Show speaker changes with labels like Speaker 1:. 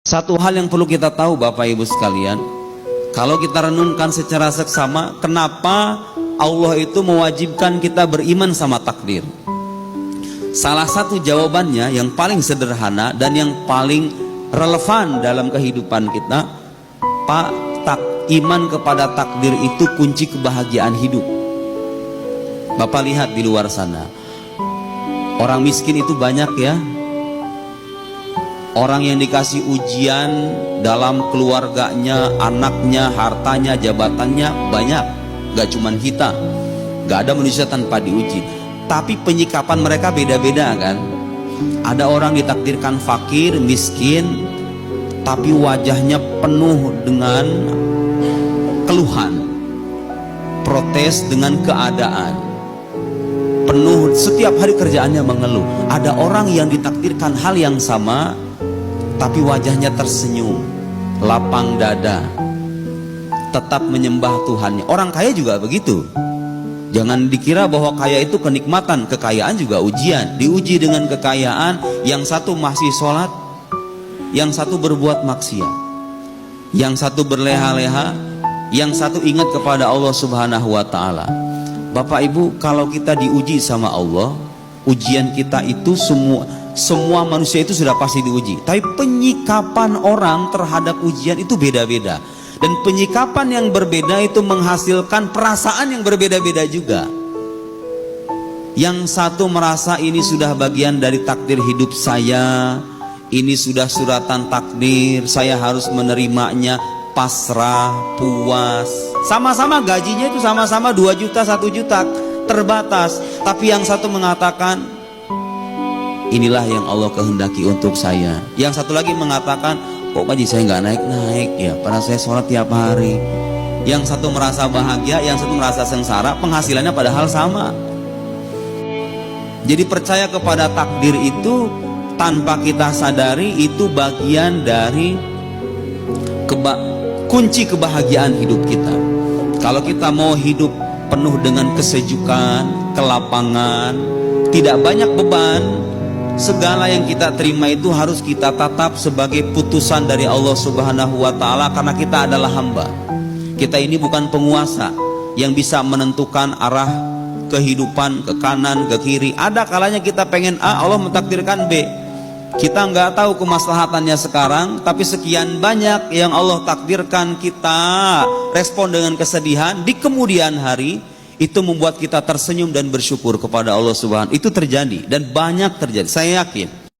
Speaker 1: Satu hal yang perlu kita tahu Bapak Ibu sekalian, kalau kita renungkan secara seksama, kenapa Allah itu mewajibkan kita beriman sama takdir? Salah satu jawabannya yang paling sederhana dan yang paling relevan dalam kehidupan kita, iman kepada takdir itu kunci kebahagiaan hidup. Bapak lihat di luar sana, orang miskin itu banyak ya. Orang yang dikasih ujian dalam keluarganya, anaknya, hartanya, jabatannya banyak. Gak cuman kita, gak ada manusia tanpa diuji. Tapi penyikapan mereka beda-beda kan. Ada orang ditakdirkan fakir, miskin, tapi wajahnya penuh dengan keluhan, protes dengan keadaan, penuh setiap hari kerjaannya mengeluh. Ada orang yang ditakdirkan hal yang sama, tapi wajahnya tersenyum, lapang dada, tetap menyembah Tuhannya. Orang kaya juga begitu. Jangan dikira bahwa kaya itu kenikmatan, kekayaan juga ujian. Diuji dengan kekayaan, yang satu masih sholat, yang satu berbuat maksiat, yang satu berleha-leha, yang satu ingat kepada Allah Subhanahu wa Ta'ala. Bapak Ibu, kalau kita diuji sama Allah, ujian kita itu semua manusia itu sudah pasti diuji. Tapi penyikapan orang terhadap ujian itu beda-beda. Dan penyikapan yang berbeda itu menghasilkan perasaan yang berbeda-beda juga. Yang satu merasa ini sudah bagian dari takdir hidup saya, ini sudah suratan takdir, saya harus menerimanya, pasrah, puas. Sama-sama gajinya itu sama-sama 2 juta, 1 juta, terbatas. Tapi yang satu mengatakan, inilah yang Allah kehendaki untuk saya. Yang satu lagi mengatakan, kok gaji saya nggak naik-naik ya, padahal saya sholat tiap hari. Yang satu merasa bahagia, yang satu merasa sengsara, penghasilannya padahal sama. Jadi percaya kepada takdir itu tanpa kita sadari itu bagian dari kunci kebahagiaan hidup kita. Kalau kita mau hidup penuh dengan kesejukan, kelapangan, tidak banyak beban, segala yang kita terima itu harus kita tatap sebagai putusan dari Allah Subhanahu wa Ta'ala, karena kita adalah hamba. Kita ini bukan penguasa yang bisa menentukan arah kehidupan ke kanan, ke kiri. Ada kalanya kita pengen A, Allah mentakdirkan B. Kita nggak tahu kemaslahatannya sekarang, tapi sekian banyak yang Allah takdirkan kita respon dengan kesedihan di kemudian hari. Itu membuat kita tersenyum dan bersyukur kepada Allah Subhanahu. Itu terjadi dan banyak terjadi, saya yakin.